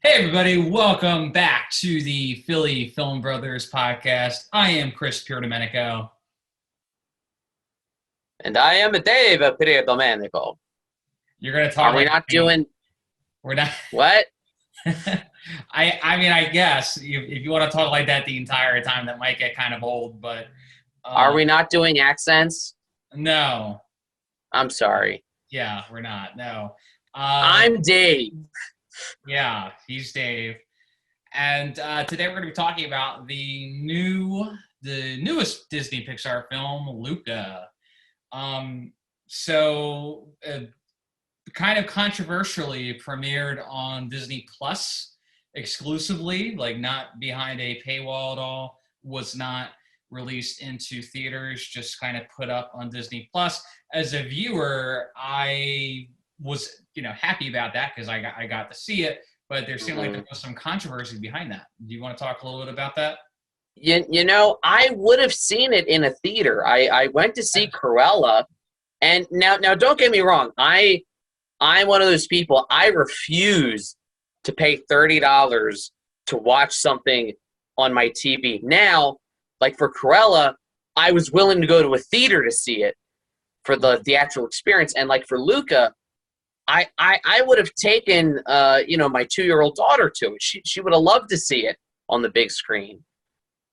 Hey, everybody, welcome back to the Philly Film Brothers podcast. I am Chris Domenico. And I am Dave Domenico. You're going to talk Are we like not me. doing We're not. what? I guess if you want to talk like that the entire time, that might get kind of old, but Are uh, we not doing accents? no. I'm sorry. Yeah, we're not. No. Uh, I'm Dave. yeah, he's Dave. And today we're going to be talking about the newest Disney Pixar film, Luca. Um, so kind of controversially premiered on Disney Plus exclusively, like not behind a paywall at all, was not released into theaters, just kind of put up on Disney Plus. As a viewer, I was, happy about that because I got to see it, but there seemed like there Mhm. was some controversy behind that. Do you want to talk a little bit about that? I would have seen it in a theater. I went to see Cruella, and now don't get me wrong. I'm one of those people. I refuse to pay $30 to watch something on my TV. Now, like for Cruella, I was willing to go to a theater to see it for the theatrical experience. And like for Luca, I would have taken my 2-year-old daughter to it. She would have loved to see it on the big screen.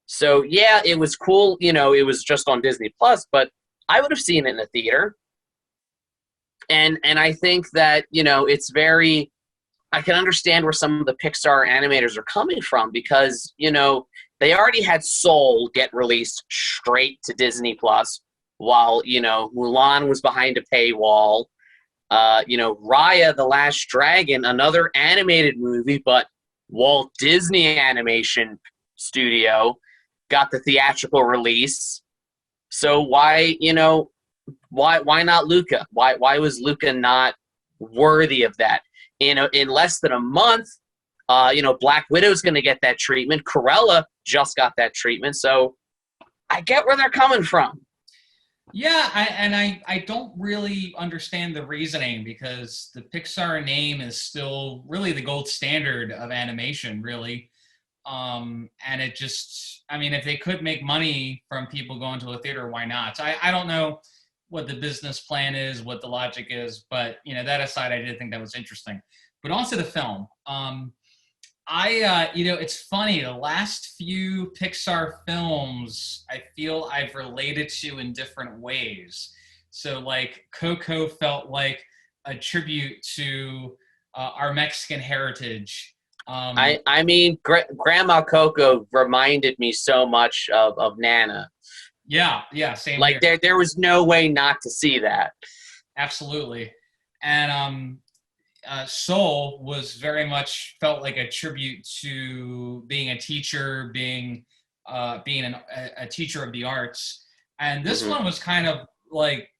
So yeah, it was cool. It was just on Disney Plus, but I would have seen it in a theater. And I think that it's very. I can understand where some of the Pixar animators are coming from because they already had Soul get released straight to Disney Plus, while Mulan was behind a paywall. Raya the Last Dragon, another animated movie, but Walt Disney Animation Studio got the theatrical release. So why not Luca? Why was Luca not worthy of that? In less than a month, Black Widow's going to get that treatment. Cruella just got that treatment, so I get where they're coming from. Yeah, I don't really understand the reasoning because the Pixar name is still really the gold standard of animation, really. And it just, I mean, if they could make money from people going to a theater, why not? So I don't know what the business plan is, what the logic is, but that aside, I did think that was interesting. But on to the film. It's funny. The last few Pixar films, I feel I've related to in different ways. So, like, Coco felt like a tribute to our Mexican heritage. Grandma Coco reminded me so much of Nana. Yeah, same Like here. there was no way not to see that. Absolutely. And Soul was very much felt like a tribute to being a teacher, being a teacher of the arts. And this Hmm. one was kind of like,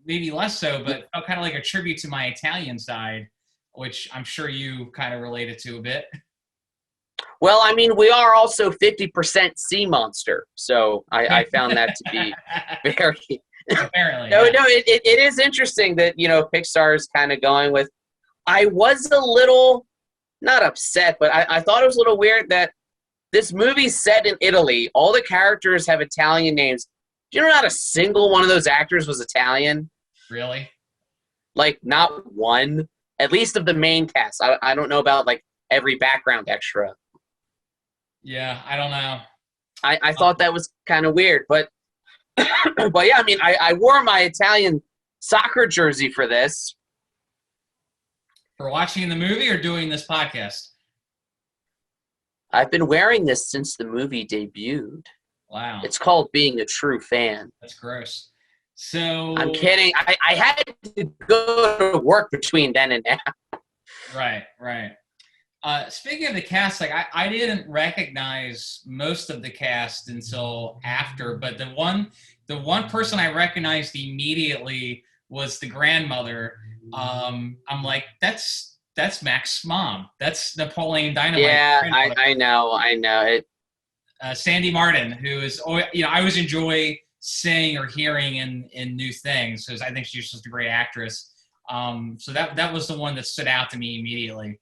maybe less so, but felt kind of like a tribute to my Italian side, which I'm sure you kind of related to a bit. Well, I mean, we are also 50% sea monster, so I found that to be very. Apparently, No, yeah. no, it is interesting that Pixar is kind of going with. I was a little not upset, but I thought it was a little weird that this movie's set in Italy. All the characters have Italian names. Do you know not a single one of those actors was Italian? Really? Like, not one. At least of the main cast. I don't know about, like, every background extra. Yeah, I don't know. I thought that was kind of weird. But, but yeah, I mean, I wore my Italian soccer jersey for this. For watching the movie or doing this podcast? I've been wearing this since the movie debuted. Wow, It's called being a true fan. that's gross. I'm So, kidding. I had to go to work between then and now. right. Speaking of the cast, like I didn't recognize most of the cast until after, but the one person I recognized immediately was the grandmother. I'm like, that's Mac's mom. That's Napoleon Dynamite's Yeah, grandmother. I know it. Sandy Martin, who is, I always enjoy seeing or hearing in new things because I think she's just a great actress. So that was the one that stood out to me immediately.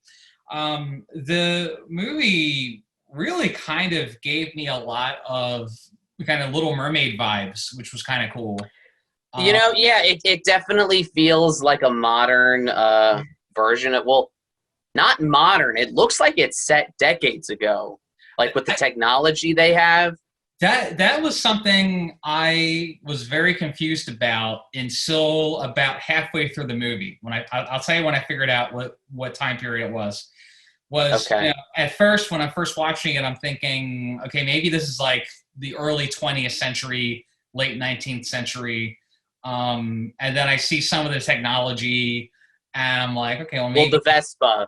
The movie really kind of gave me a lot of kind of Little Mermaid vibes, which was kind of cool. Um, Yeah, it definitely feels like a modern version of, well, not modern. It looks like it's set decades ago, like with the technology they have. that was something I was very confused about until about halfway through the movie. When I'll tell you when I figured out what time period it was. You Okay. know, at first when I'm first watching it, I'm thinking, okay, maybe this is like the early 20th century, late 19th century, and then I see some of the technology, and I'm like, okay, well Well, maybe the Vespa.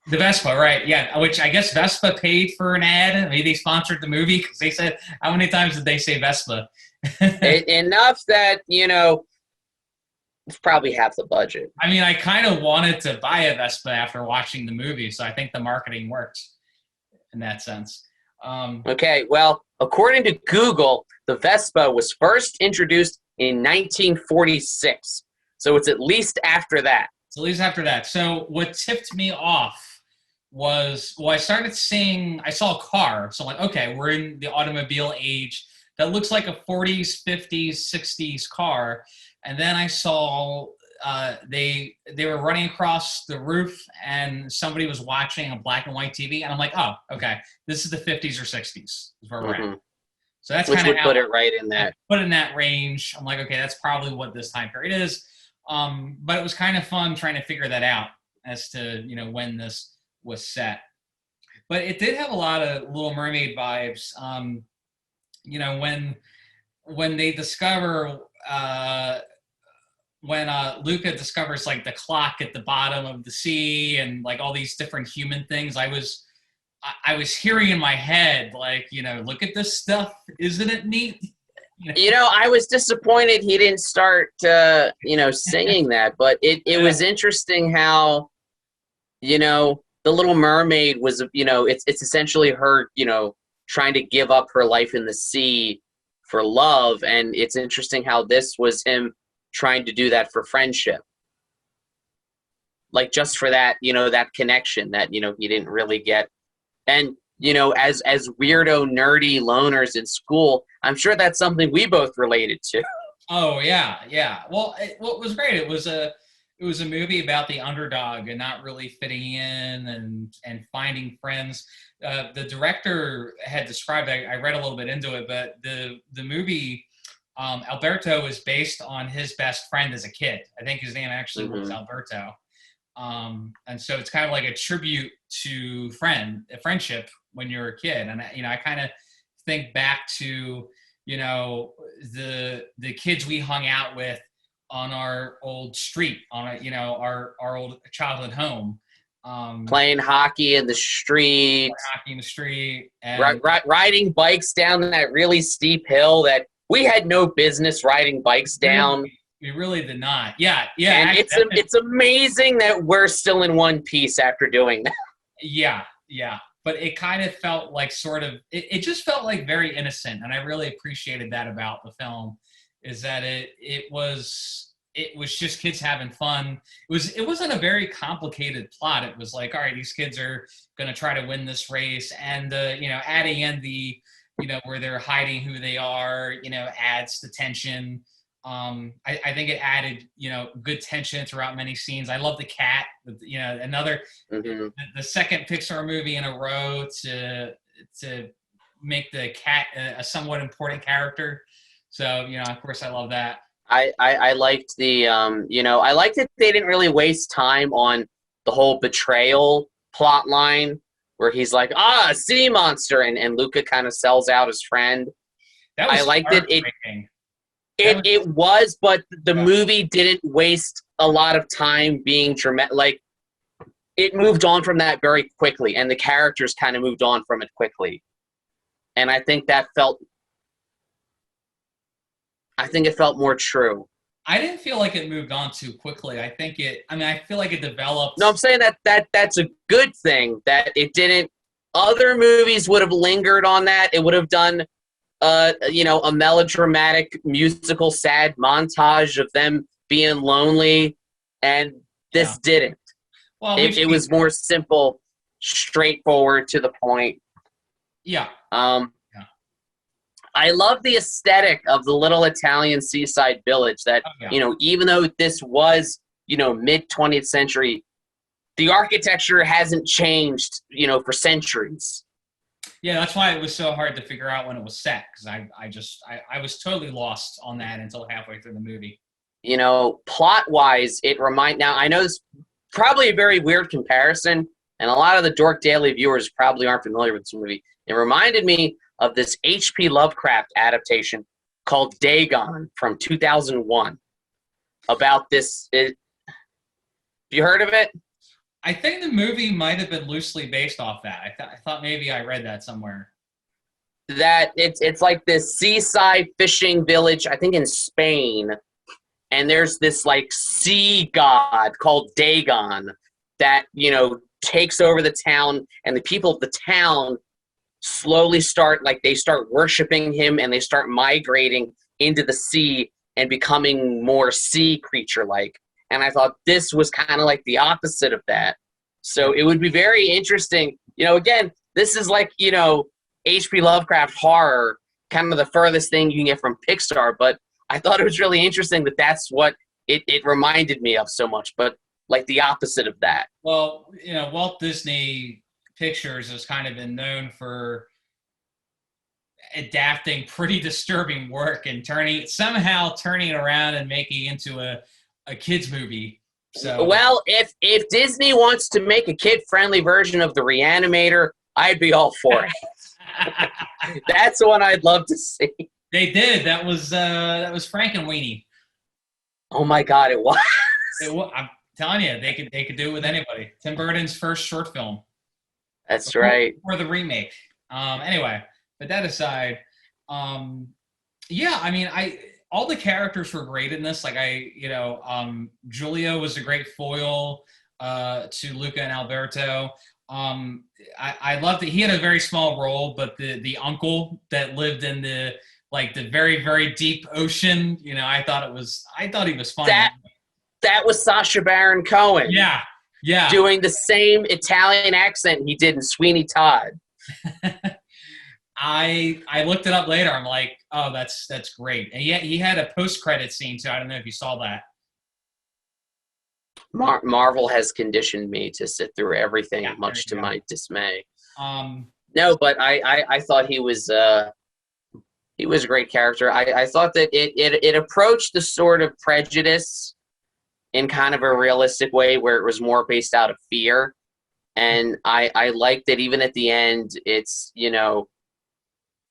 the Vespa, right? Yeah, which I guess Vespa paid for an ad. Maybe they sponsored the movie because they said how many times did they say Vespa? Enough that, it's probably half the budget. I mean, I kind of wanted to buy a Vespa after watching the movie, so I think the marketing worked in that sense. Um, Okay, well, according to Google, the Vespa was first introduced in 1946. So it's at least after that. so at least after that. So what tipped me off was, well, I started seeing, I saw a car. So I'm like, okay, we're in the automobile age. That looks like a 40s, 50s, 60s car. And then I saw they were running across the roof and somebody was watching a black and white TV. And I'm like, oh, okay, this is the 50s or 60s is where we're at. Hmm. So that's Which kind of would how put it right in I that. put in that range. I'm like, okay, that's probably what this time period is. But it was kind of fun trying to figure that out as to when this was set. But it did have a lot of Little Mermaid vibes. When they discover when Luca discovers like the clock at the bottom of the sea and like all these different human things, I was hearing in my head like, look at this stuff, isn't it neat? I was disappointed he didn't start, singing that, but it was interesting how, the Little Mermaid was, it's essentially her, trying to give up her life in the sea for love, and it's interesting how this was him trying to do that for friendship, like just for that, that connection that he didn't really get, and as weirdo nerdy loners in school, I'm sure that's something we both related to. Oh yeah, yeah. Well, what was great? It was a movie about the underdog and not really fitting in and finding friends. The director had described. I read a little bit into it, but the movie Alberto is based on his best friend as a kid. I think his name actually was Hmm. Alberto, and so it's kind of like a tribute to friendship when you're a kid. And I kind of think back to the kids we hung out with on our old street, on our old childhood home, Playing hockey in the street, hockey in the street, and riding bikes down that really steep hill that we had no business riding bikes down. we really did not. Yeah, yeah, And actually, it's amazing that we're still in one piece after doing that. yeah, yeah. But it kind of felt like it just felt like very innocent, and I really appreciated that about the film, is that it was just kids having fun. It wasn't a very complicated plot. It was like, all right, these kids are going to try to win this race, and adding in the where they're hiding who they are, adds the tension. I think it added good tension throughout many scenes. I love the cat. Another Hmm. the second Pixar movie in a row to make the cat a somewhat important character. So of course I love that. I liked I liked that they didn't really waste time on the whole betrayal plot line where he's like, a sea monster, and Luca kind of sells out his friend. That I was liked it. heartbreaking. It was, but the Yeah. movie didn't waste a lot of time being dramatic. Like, it moved on from that very quickly, and the characters kind of moved on from it quickly. And I think it felt more true. I didn't feel like it moved on too quickly. I feel like it developed. No, I'm saying that's a good thing that it didn't. Other movies would have lingered on that. It would have done, a melodramatic musical sad montage of them being lonely, and this didn't. Well, It was more simple, straightforward, to the point. yeah. Yeah. I love the aesthetic of the little Italian seaside village that, Oh, yeah. even though this was, mid 20th century, the architecture hasn't changed, for centuries. Yeah, that's why it was so hard to figure out when it was set, because I was totally lost on that until halfway through the movie. Plot wise, now I know this is probably a very weird comparison, and a lot of the Dork Daily viewers probably aren't familiar with this movie. It reminded me of this H.P. Lovecraft adaptation called Dagon from 2001 about this. Have you heard of it? I think the movie might have been loosely based off that. I thought maybe I read that somewhere. That it's like this seaside fishing village, I think in Spain, and there's this like sea god called Dagon that takes over the town, and the people of the town slowly start worshiping him, and they start migrating into the sea and becoming more sea creature like. And I thought this was kind of like the opposite of that. So it would be very interesting. Again, this is like, H.P. Lovecraft horror, kind of the furthest thing you can get from Pixar. But I thought it was really interesting that that's what it reminded me of so much, but like the opposite of that. Well, Walt Disney Pictures has kind of been known for adapting pretty disturbing work and turning it around and making it into a kids movie. So, well, if Disney wants to make a kid-friendly version of the Reanimator, I'd be all for it. That's the one I'd love to see. They did. That was Frankenweenie. Oh my God, it was. I'm telling you, they could do it with anybody. Tim Burton's first short film. That's right. Or the remake. Anyway, but that aside, yeah, I mean, all the characters were great in this. Like Giulio was a great foil to Luca and Alberto. I loved it. He had a very small role, but the uncle that lived in the very, very deep ocean, I thought he was funny. That was Sacha Baron Cohen. Yeah. Yeah. Doing the same Italian accent he did in Sweeney Todd. I looked it up later. I'm like, oh, that's great. And yet he had a post-credit scene too. I don't know if you saw that. Marvel has conditioned me to sit through everything, much to my dismay. No, but I thought he was a great character. I thought that it approached the sort of prejudice in kind of a realistic way, where it was more based out of fear. And I liked that even at the end, it's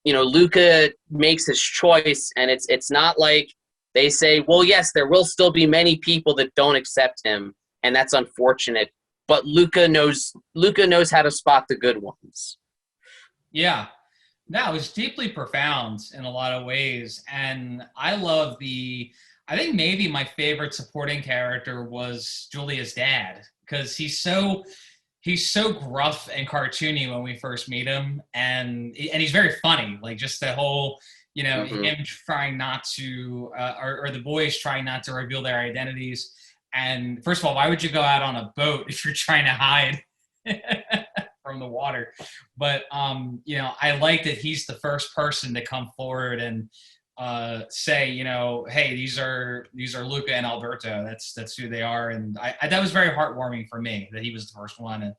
Luca makes his choice, and it's not like they say, well, yes, there will still be many people that don't accept him, and that's unfortunate. But Luca knows how to spot the good ones. Yeah. No, it was deeply profound in a lot of ways. And I think maybe my favorite supporting character was Julia's dad, because he's so gruff and cartoony when we first meet him, and he's very funny. Like just the whole, him trying not to, or the boys trying not to reveal their identities. And first of all, why would you go out on a boat if you're trying to hide from the water? But I like that he's the first person to come forward and say, hey, these are Luca and Alberto. That's who they are. And I that was very heartwarming for me that he was the first one, and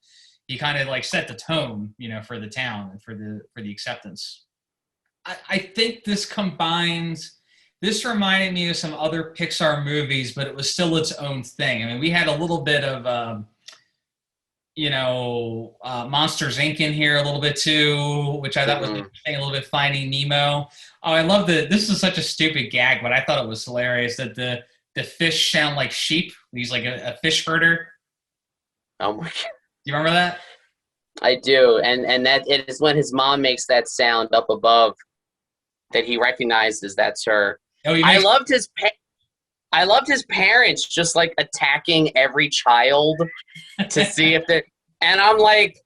he kind of like set the tone, for the town and for the acceptance. I think this reminded me of some other Pixar movies, but it was still its own thing. I mean, we had a little bit of Monsters Inc. in here a little bit too, which I thought was interesting, a little bit Finding Nemo. Oh, I love this is such a stupid gag, but I thought it was hilarious that the fish sound like sheep. He's like a fish herder. Oh my God. Do you remember that? I do. And that it is when his mom makes that sound up above that he recognizes that's her. Oh, I loved his parents just like attacking every child to see if they're, and I'm like,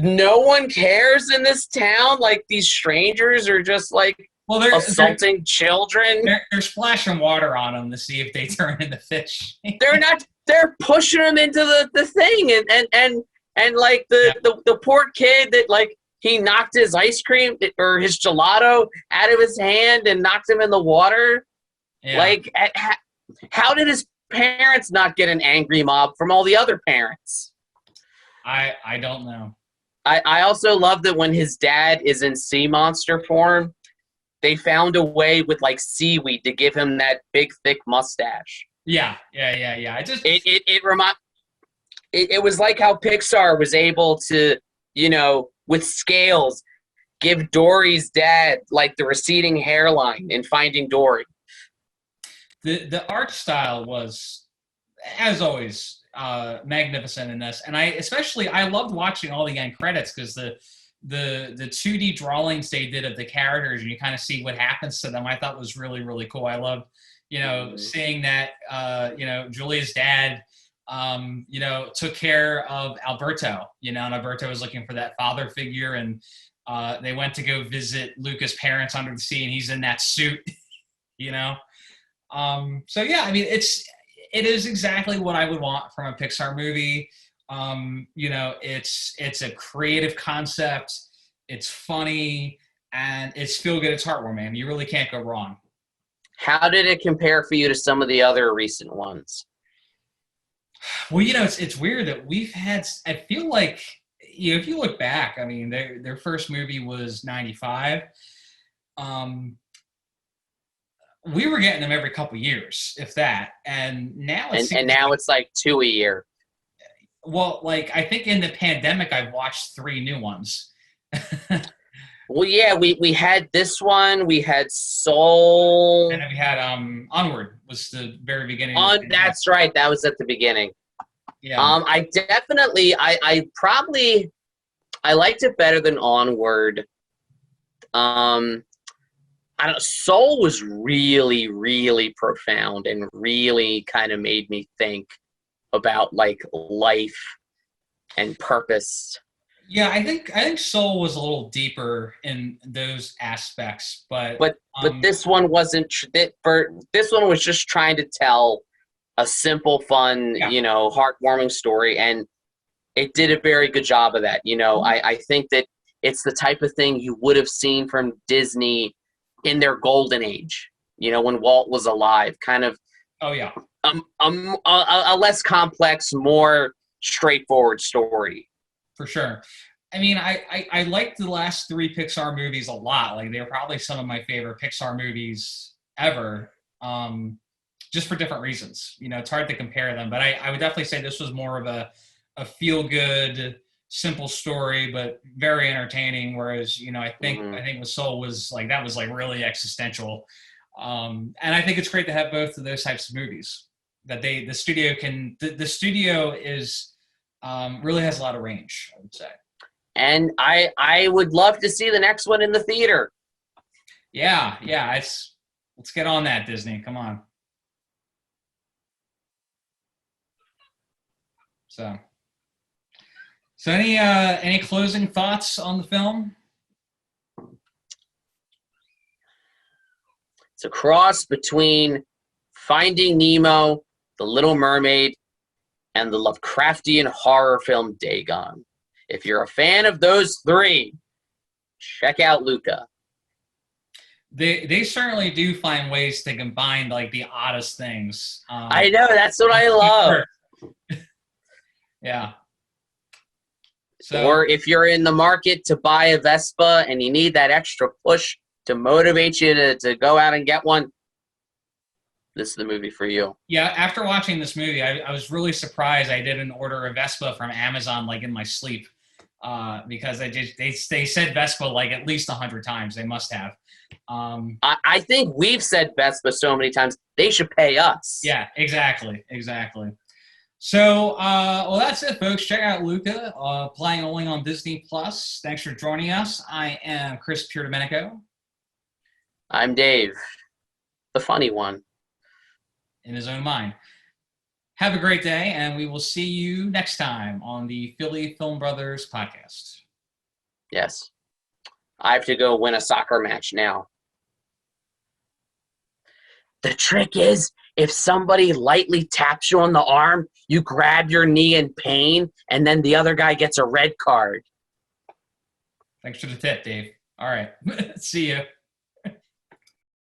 no one cares in this town. Like these strangers are just like assaulting children. They're splashing water on them to see if they turn into fish. They're not. they're pushing him into the thing, and like the poor kid that like he knocked his ice cream or his gelato out of his hand and knocked him in the water. Yeah. Like, how did his parents not get an angry mob from all the other parents? I don't know. I also love that when his dad is in sea monster form, they found a way with like seaweed to give him that big thick mustache. Yeah. It was like how Pixar was able to, with scales, give Dory's dad like the receding hairline in Finding Dory. The art style was, as always, magnificent in this, and I loved watching all the end credits because the 2D drawings they did of the characters and you kind of see what happens to them. I thought was really, really cool. I loved, seeing that, Julia's dad, took care of Alberto, and Alberto was looking for that father figure, and they went to go visit Luca's parents under the sea, and he's in that suit, So yeah, I mean, it is exactly what I would want from a Pixar movie. It's a creative concept, it's funny, and it's feel good, it's heartwarming. You really can't go wrong. How did it compare for you to some of the other recent ones? Well, it's weird that we've had, I feel like, if you look back, I mean, their first movie was 95. We were getting them every couple years, if that. And now it's like 2 a year. Well, like, I think in the pandemic, I've watched 3 new ones. Well, yeah, we had this one. We had Soul. And then we had Onward was the very beginning. That's right. That was at the beginning. Yeah. I definitely, I liked it better than Onward. I don't know, Soul was really, really profound and really kind of made me think about like life and purpose. Yeah, I think Soul was a little deeper in those aspects, but this one wasn't. This one was just trying to tell a simple, fun, heartwarming story, and it did a very good job of that. I think that it's the type of thing you would have seen from Disney in their golden age, when Walt was alive, kind of. Oh yeah. A less complex, more straightforward story. For sure. I mean, I liked the last 3 Pixar movies a lot. Like, they were probably some of my favorite Pixar movies ever, just for different reasons. It's hard to compare them, but I would definitely say this was more of a feel-good, simple story, but very entertaining. Whereas, I think with Soul was like, that was like really existential. And I think it's great to have both of those types of movies. That the studio is really has a lot of range, I would say. And I would love to see the next one in the theater. Yeah. Let's get on that, Disney. Come on. So any closing thoughts on the film? It's a cross between Finding Nemo, The Little Mermaid, and the Lovecraftian horror film Dagon. If you're a fan of those 3, check out Luca. They certainly do find ways to combine like the oddest things. I know, that's what I love. Yeah. Or if you're in the market to buy a Vespa and you need that extra push to motivate you to go out and get one, this is the movie for you. Yeah, after watching this movie, I was really surprised I didn't order a Vespa from Amazon like in my sleep, because they said Vespa like at least 100 times. They must have. I think we've said Vespa so many times, they should pay us. Yeah, exactly. So, well, that's it, folks. Check out Luca, playing only on Disney+. Thanks for joining us. I am Chris Domenico. I'm Dave, the funny one. In his own mind. Have a great day, and we will see you next time on the Philly Film Brothers podcast. Yes. I have to go win a soccer match now. The trick is if somebody lightly taps you on the arm, you grab your knee in pain, and then the other guy gets a red card. Thanks for the tip, Dave. All right. See you.